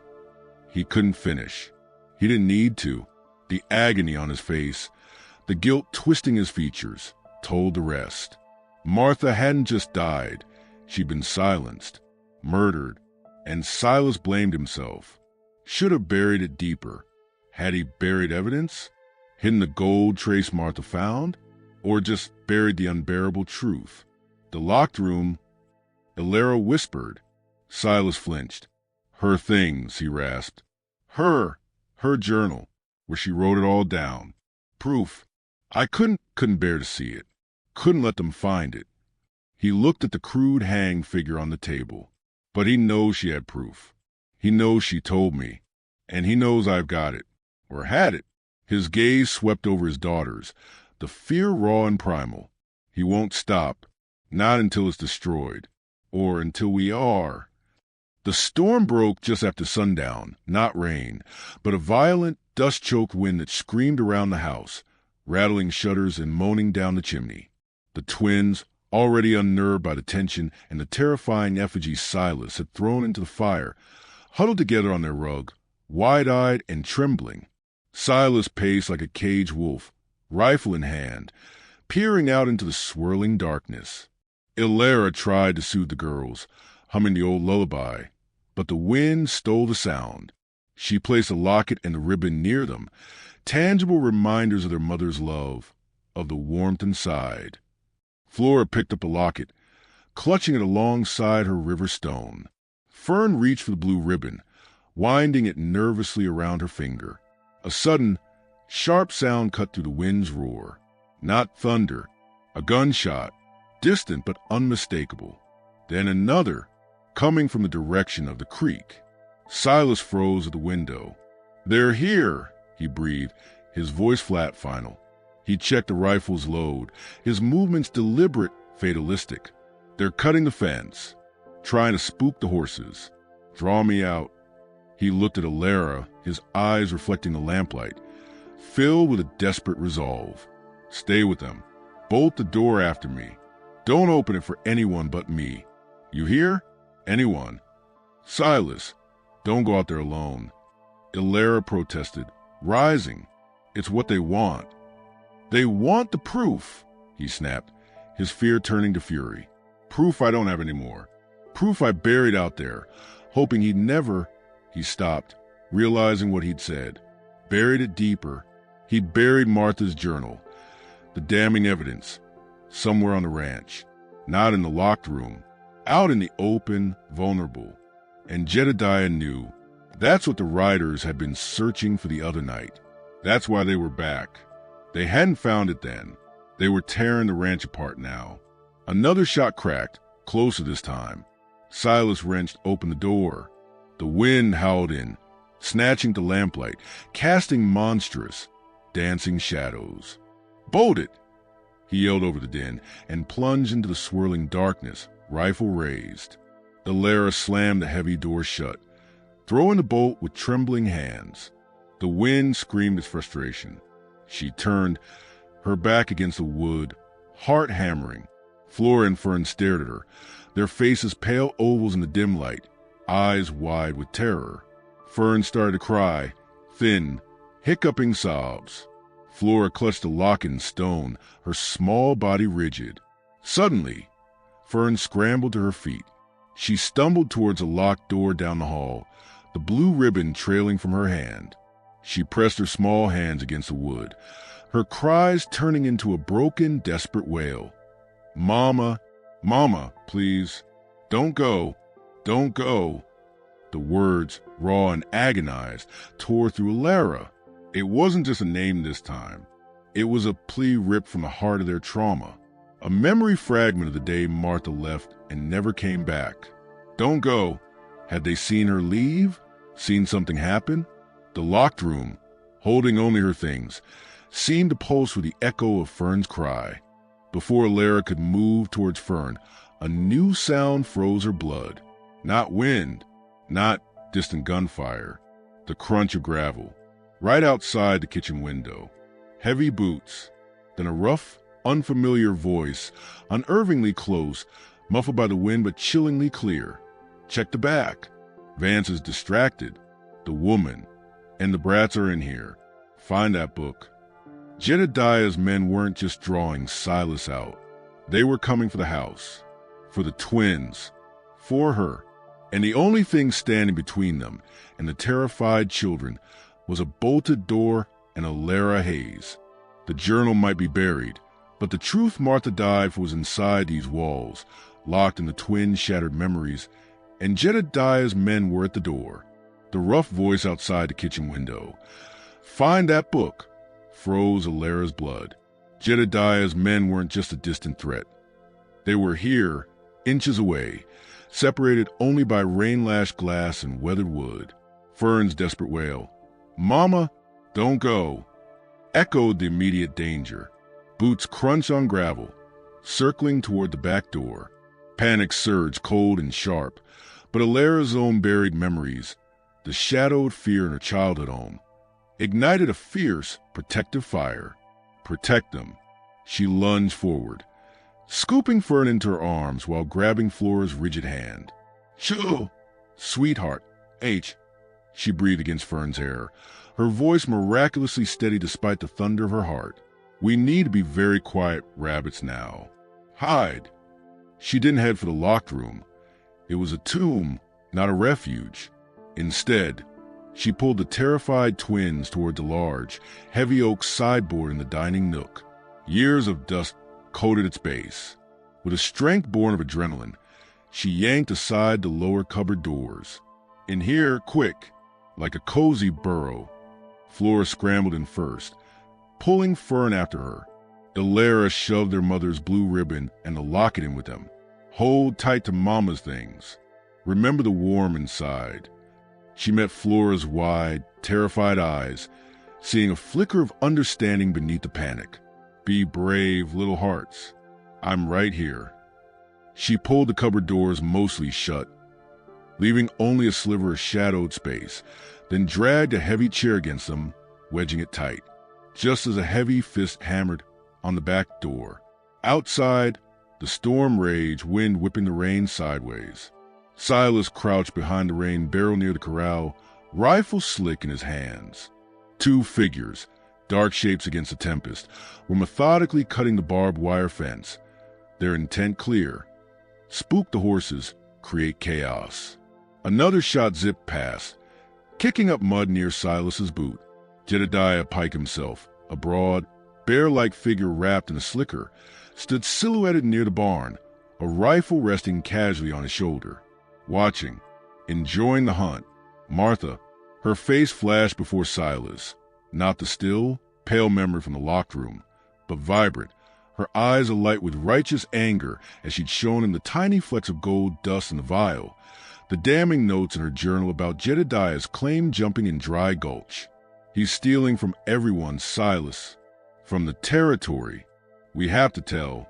He couldn't finish. He didn't need to. The agony on his face, the guilt twisting his features, told the rest. Martha hadn't just died. She'd been silenced, murdered, and Silas blamed himself. Should have buried it deeper. Had he buried evidence? Hidden the gold trace Martha found? Or just buried the unbearable truth? The locked room, Alara whispered. Silas flinched. Her things, he rasped. Her journal, where she wrote it all down. Proof. I couldn't bear to see it. Couldn't let them find it. He looked at the crude hanged figure on the table. But he knows she had proof. He knows she told me. And he knows I've got it. Or had it. His gaze swept over his daughters, the fear raw and primal. He won't stop. Not until it's destroyed. Or until we are. The storm broke just after sundown, not rain, but a violent, dust-choked wind that screamed around the house, rattling shutters and moaning down the chimney. The twins, already unnerved by the tension and the terrifying effigy Silas had thrown into the fire, huddled together on their rug, wide-eyed and trembling. Silas paced like a caged wolf, rifle in hand, peering out into the swirling darkness. Alara tried to soothe the girls, humming the old lullaby, but the wind stole the sound. She placed a locket and the ribbon near them, tangible reminders of their mother's love, of the warmth inside. Flora picked up a locket, clutching it alongside her river stone. Fern reached for the blue ribbon, winding it nervously around her finger. A sudden, sharp sound cut through the wind's roar. Not thunder, a gunshot, distant but unmistakable. Then another, coming from the direction of the creek. Silas froze at the window. They're here, he breathed, his voice flat final. He checked the rifle's load, his movements deliberate, fatalistic. They're cutting the fence, trying to spook the horses. Draw me out. He looked at Alara, his eyes reflecting the lamplight, filled with a desperate resolve. Stay with them. Bolt the door after me. Don't open it for anyone but me. You hear? Anyone. Silas, don't go out there alone. Alara protested, rising. It's what they want. They want the proof, he snapped, his fear turning to fury. Proof I don't have any more. Proof I buried out there, hoping he'd never... He stopped, realizing what he'd said. Buried it deeper. He'd buried Martha's journal, the damning evidence, somewhere on the ranch. Not in the locked room. Out in the open, vulnerable. And Jedediah knew. That's what the riders had been searching for the other night. That's why they were back. They hadn't found it then. They were tearing the ranch apart now. Another shot cracked, closer this time. Silas wrenched open the door. The wind howled in, snatching the lamplight, casting monstrous, dancing shadows. Bolt it! He yelled over the din and plunged into the swirling darkness, rifle raised. Alara slammed the heavy door shut, throwing the bolt with trembling hands. The wind screamed its frustration. She turned, her back against the wood, heart hammering. Flora and Fern stared at her, their faces pale ovals in the dim light, eyes wide with terror. Fern started to cry, thin, hiccuping sobs. Flora clutched the locket in stone, her small body rigid. Suddenly, Fern scrambled to her feet. She stumbled towards a locked door down the hall, the blue ribbon trailing from her hand. She pressed her small hands against the wood, her cries turning into a broken, desperate wail. "Mama, Mama, please, don't go, don't go." The words, raw and agonized, tore through Alara. It wasn't just a name this time. It was a plea ripped from the heart of their trauma. A memory fragment of the day Martha left and never came back. Don't go. Had they seen her leave? Seen something happen? The locked room, holding only her things, seemed to pulse with the echo of Fern's cry. Before Alara could move towards Fern, a new sound froze her blood. Not wind, not distant gunfire, the crunch of gravel, right outside the kitchen window. Heavy boots, then a rough, unfamiliar voice, unnervingly close, muffled by the wind but chillingly clear. "Check the back. Vance is distracted. The woman and the brats are in here. Find that book." Jedediah's men weren't just drawing Silas out. They were coming for the house, for the twins, for her. And the only thing standing between them and the terrified children was a bolted door and Alara Hayes. The journal might be buried, but the truth Martha died for was inside these walls, locked in the twin shattered memories, and Jedediah's men were at the door. The rough voice outside the kitchen window, "Find that book," froze Alara's blood. Jedediah's men weren't just a distant threat. They were here, inches away, separated only by rain-lashed glass and weathered wood. Fern's desperate wail, "Mama, don't go," echoed the immediate danger. Boots crunch on gravel, circling toward the back door. Panic surged cold and sharp, but Alara's own buried memories, the shadowed fear in her childhood home, ignited a fierce, protective fire. Protect them. She lunged forward, scooping Fern into her arms while grabbing Flora's rigid hand. "Shoo! Sweetheart, H," she breathed against Fern's hair, her voice miraculously steady despite the thunder of her heart. "We need to be very quiet rabbits now. Hide." She didn't head for the locked room. It was a tomb, not a refuge. Instead, she pulled the terrified twins toward the large, heavy oak sideboard in the dining nook. Years of dust coated its base. With a strength born of adrenaline, she yanked aside the lower cupboard doors. In here, quick, like a cozy burrow. Flora scrambled in first, pulling Fern after her. Alara shoved their mother's blue ribbon and the locket in with them. "Hold tight to Mama's things. Remember the warm inside." She met Flora's wide, terrified eyes, seeing a flicker of understanding beneath the panic. "Be brave, little hearts. I'm right here." She pulled the cupboard doors mostly shut, leaving only a sliver of shadowed space, then dragged a heavy chair against them, wedging it tight, just as a heavy fist hammered on the back door. Outside, the storm raged, wind whipping the rain sideways. Silas crouched behind the rain barrel near the corral, rifle slick in his hands. Two figures, dark shapes against the tempest, were methodically cutting the barbed wire fence, their intent clear. Spook the horses, create chaos. Another shot zipped past, kicking up mud near Silas's boot. Jedediah Pike himself, a broad, bear-like figure wrapped in a slicker, stood silhouetted near the barn, a rifle resting casually on his shoulder. Watching, enjoying the hunt, Martha, her face flashed before Silas, not the still, pale memory from the locked room, but vibrant, her eyes alight with righteous anger as she'd shown him the tiny flecks of gold dust in the vial, the damning notes in her journal about Jedediah's claim jumping in Dry Gulch. He's stealing from everyone, Silas. From the territory. We have to tell.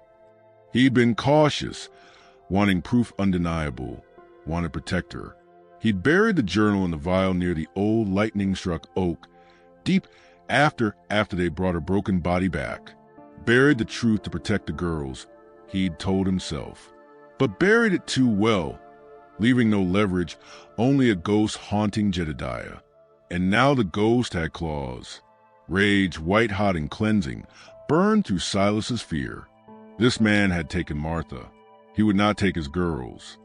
He'd been cautious, wanting proof undeniable, wanted to protect her. He'd buried the journal in the vial near the old lightning-struck oak, deep after they brought her broken body back. Buried the truth to protect the girls, he'd told himself. But buried it too well, leaving no leverage, only a ghost haunting Jedediah. And now the ghost had claws. Rage, white-hot and cleansing, burned through Silas's fear. This man had taken Martha. He would not take his girls.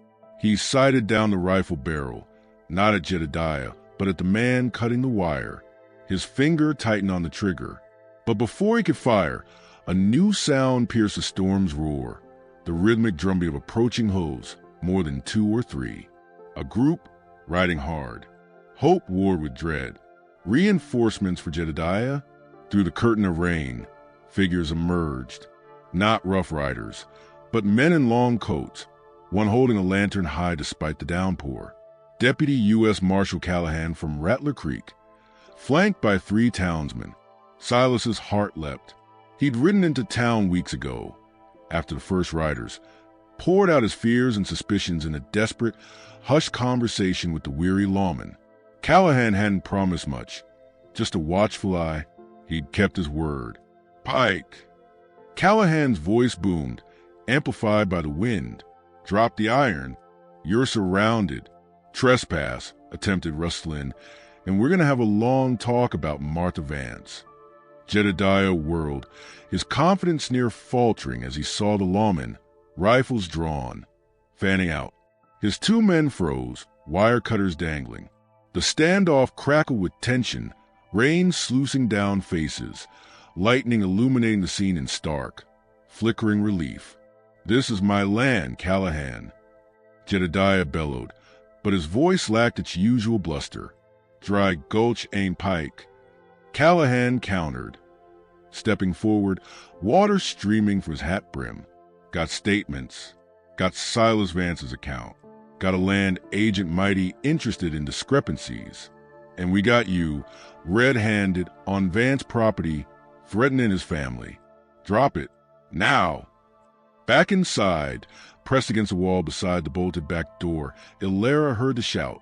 He sighted down the rifle barrel, not at Jedediah, but at the man cutting the wire. His finger tightened on the trigger. But before he could fire, a new sound pierced the storm's roar, the rhythmic drumbeat of approaching hooves, more than 2 or 3. A group riding hard. Hope warred with dread. Reinforcements for Jedediah? Through the curtain of rain, figures emerged. Not rough riders, but men in long coats, one holding a lantern high despite the downpour. Deputy U.S. Marshal Callahan from Rattler Creek, flanked by 3 townsmen. Silas's heart leapt. He'd ridden into town weeks ago, after the first riders, poured out his fears and suspicions in a desperate, hushed conversation with the weary lawman. Callahan hadn't promised much, just a watchful eye. He'd kept his word. Pike! Callahan's voice boomed, amplified by the wind. Drop the iron. You're surrounded. Trespass, attempted Rustlin, and we're going to have a long talk about Martha Vance. Jedediah whirled, his confidence near faltering as he saw the lawmen, rifles drawn, fanning out. His 2 men froze, wire cutters dangling. The standoff crackled with tension, rain sluicing down faces, lightning illuminating the scene in stark, flickering relief. This is my land, Callahan. Jedediah bellowed, but his voice lacked its usual bluster. Dry gulch ain't Pike. Callahan countered, stepping forward, water streaming from his hat brim. Got statements. Got Silas Vance's account. Got a land agent mighty interested in discrepancies. And we got you, red-handed, on Vance property, threatening his family. Drop it. Now. Back inside, pressed against the wall beside the bolted back door, Ilera heard the shout.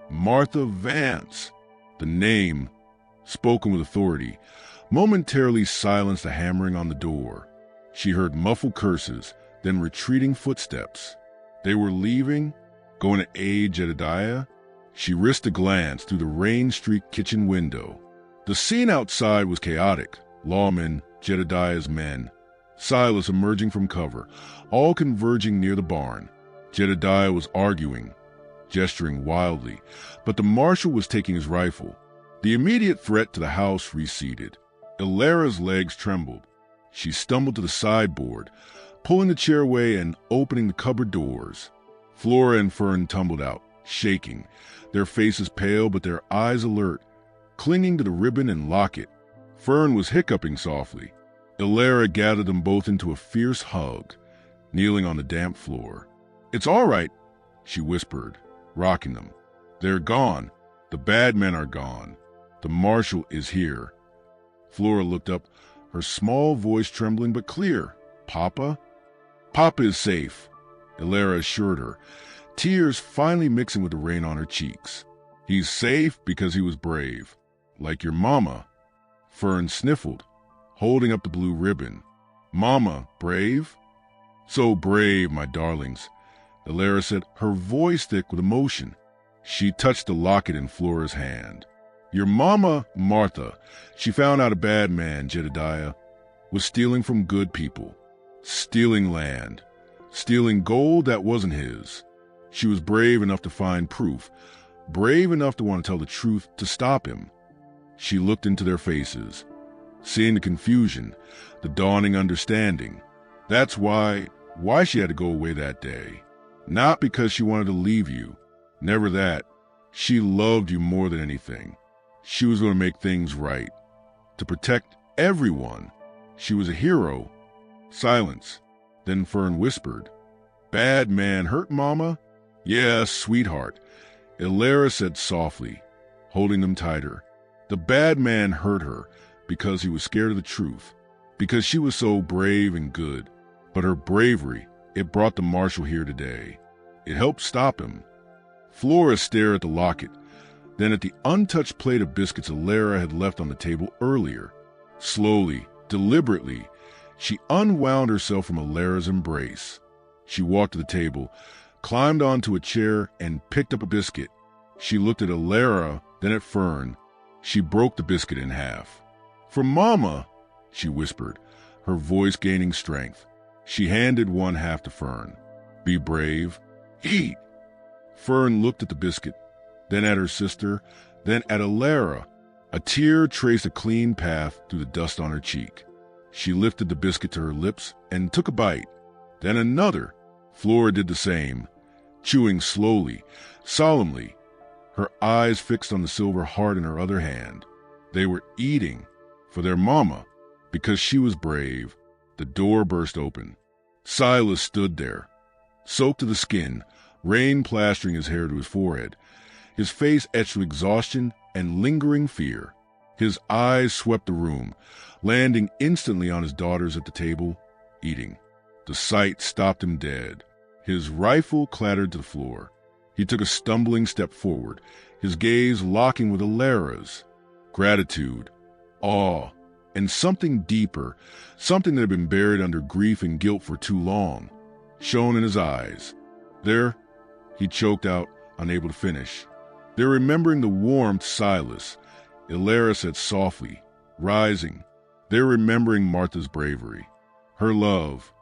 Martha Vance. The name, spoken with authority, momentarily silenced the hammering on the door. She heard muffled curses, then retreating footsteps. They were leaving, going to aid Jedediah. She risked a glance through the rain-streaked kitchen window. The scene outside was chaotic. Lawmen, Jedediah's men, Silas emerging from cover, all converging near the barn. Jedediah was arguing, gesturing wildly, but the marshal was taking his rifle. The immediate threat to the house receded. Ilera's legs trembled. She stumbled to the sideboard, pulling the chair away and opening the cupboard doors. Flora and Fern tumbled out, shaking, their faces pale but their eyes alert, clinging to the ribbon and locket. Fern was hiccuping softly. Ilera gathered them both into a fierce hug, kneeling on the damp floor. It's all right, she whispered, rocking them. They're gone. The bad men are gone. The marshal is here. Flora looked up, her small voice trembling but clear. Papa? Papa is safe, Ilera assured her, tears finally mixing with the rain on her cheeks. He's safe because he was brave. Like your mama. Fern sniffled, holding up the blue ribbon. Mama, brave? So brave, my darlings, Ilera said, her voice thick with emotion. She touched the locket in Flora's hand. Your mama, Martha, she found out a bad man, Jedediah, was stealing from good people, stealing land, stealing gold that wasn't his. She was brave enough to find proof, brave enough to want to tell the truth to stop him. She looked into their faces, seeing the confusion, the dawning understanding. That's why she had to go away that day. Not because she wanted to leave you. Never that. She loved you more than anything. She was going to make things right. To protect everyone. She was a hero. Silence. Then Fern whispered, Bad man hurt Mama? Yes, sweetheart, Ilera said softly, holding them tighter. The bad man hurt her because he was scared of the truth, because she was so brave and good. But her bravery, it brought the marshal here today. It helped stop him. Flora stared at the locket, then at the untouched plate of biscuits Ilera had left on the table earlier. Slowly, deliberately, she unwound herself from Ilera's embrace. She walked to the table, climbed onto a chair, and picked up a biscuit. She looked at Ilera, then at Fern. She broke the biscuit in half. For Mama, she whispered, her voice gaining strength. She handed one half to Fern. Be brave. Eat. Fern looked at the biscuit, then at her sister, then at Alara. A tear traced a clean path through the dust on her cheek. She lifted the biscuit to her lips and took a bite. Then another. Flora did the same, chewing slowly, solemnly, her eyes fixed on the silver heart in her other hand. They were eating for their mama. Because she was brave, the door burst open. Silas stood there, soaked to the skin, rain plastering his hair to his forehead, his face etched with exhaustion and lingering fear. His eyes swept the room, landing instantly on his daughters at the table, eating. The sight stopped him dead. His rifle clattered to the floor. He took a stumbling step forward, his gaze locking with Alara's. Gratitude, awe, and something deeper, something that had been buried under grief and guilt for too long, shone in his eyes. There, he choked out, unable to finish. They're remembering the warmth, Silas, Alara said softly, rising. They're remembering Martha's bravery, her love.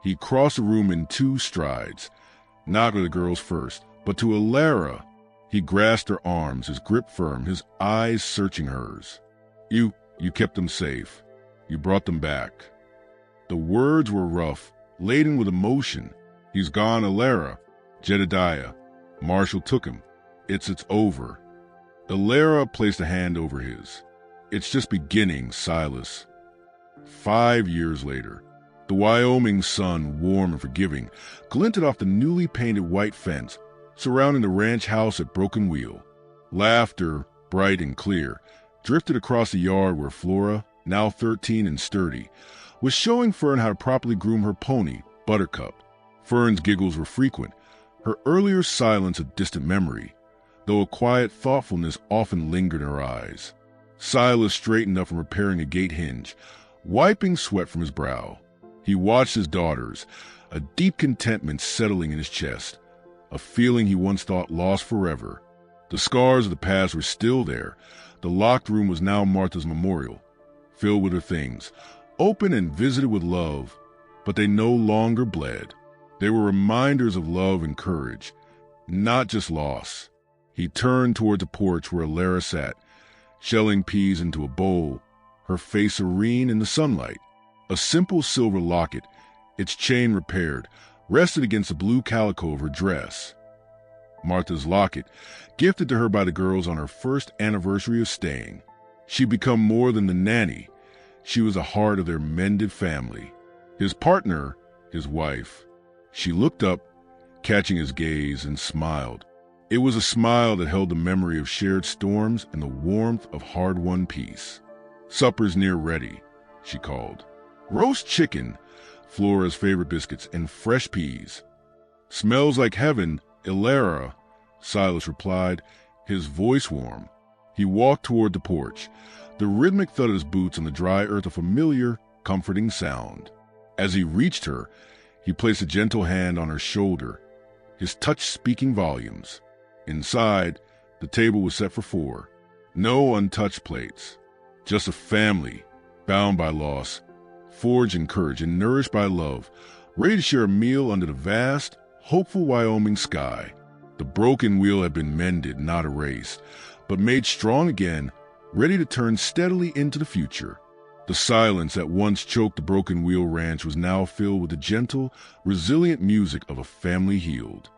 He crossed the room in 2 strides, not to the girls first, but to Alara. He grasped her arms, his grip firm, his eyes searching hers. You kept them safe. You brought them back. The words were rough, laden with emotion. He's gone, Alara. Jedediah. Marshall took him. It's over. Alara placed a hand over his. It's just beginning, Silas. 5 years later, the Wyoming sun, warm and forgiving, glinted off the newly painted white fence surrounding the ranch house at Broken Wheel. Laughter, bright and clear, drifted across the yard where Flora, now 13 and sturdy, was showing Fern how to properly groom her pony, Buttercup. Fern's giggles were frequent, her earlier silence a distant memory, though a quiet thoughtfulness often lingered in her eyes. Silas straightened up from repairing a gate hinge, wiping sweat from his brow. He watched his daughters, a deep contentment settling in his chest, a feeling he once thought lost forever. The scars of the past were still there. The locked room was now Martha's memorial, filled with her things, open and visited with love, but they no longer bled. They were reminders of love and courage, not just loss. He turned toward the porch where Alara sat, shelling peas into a bowl, her face serene in the sunlight. A simple silver locket, its chain repaired, rested against the blue calico of her dress. Martha's locket, gifted to her by the girls on her first anniversary of staying. She'd become more than the nanny. She was the heart of their mended family. His partner, his wife. She looked up, catching his gaze, and smiled. It was a smile that held the memory of shared storms and the warmth of hard-won peace. "Supper's near ready," she called. "Roast chicken," Flora's favorite biscuits, and fresh peas. "Smells like heaven, Alara," Silas replied, his voice warm. He walked toward the porch, the rhythmic thud of his boots on the dry earth a familiar, comforting sound. As he reached her, he placed a gentle hand on her shoulder, his touch speaking volumes. Inside, the table was set for 4. No untouched plates. Just a family, bound by loss, forged in courage and nourished by love, ready to share a meal under the vast, hopeful Wyoming sky. The broken wheel had been mended, not erased, but made strong again, ready to turn steadily into the future. The silence that once choked the Broken Wheel Ranch was now filled with the gentle, resilient music of a family healed.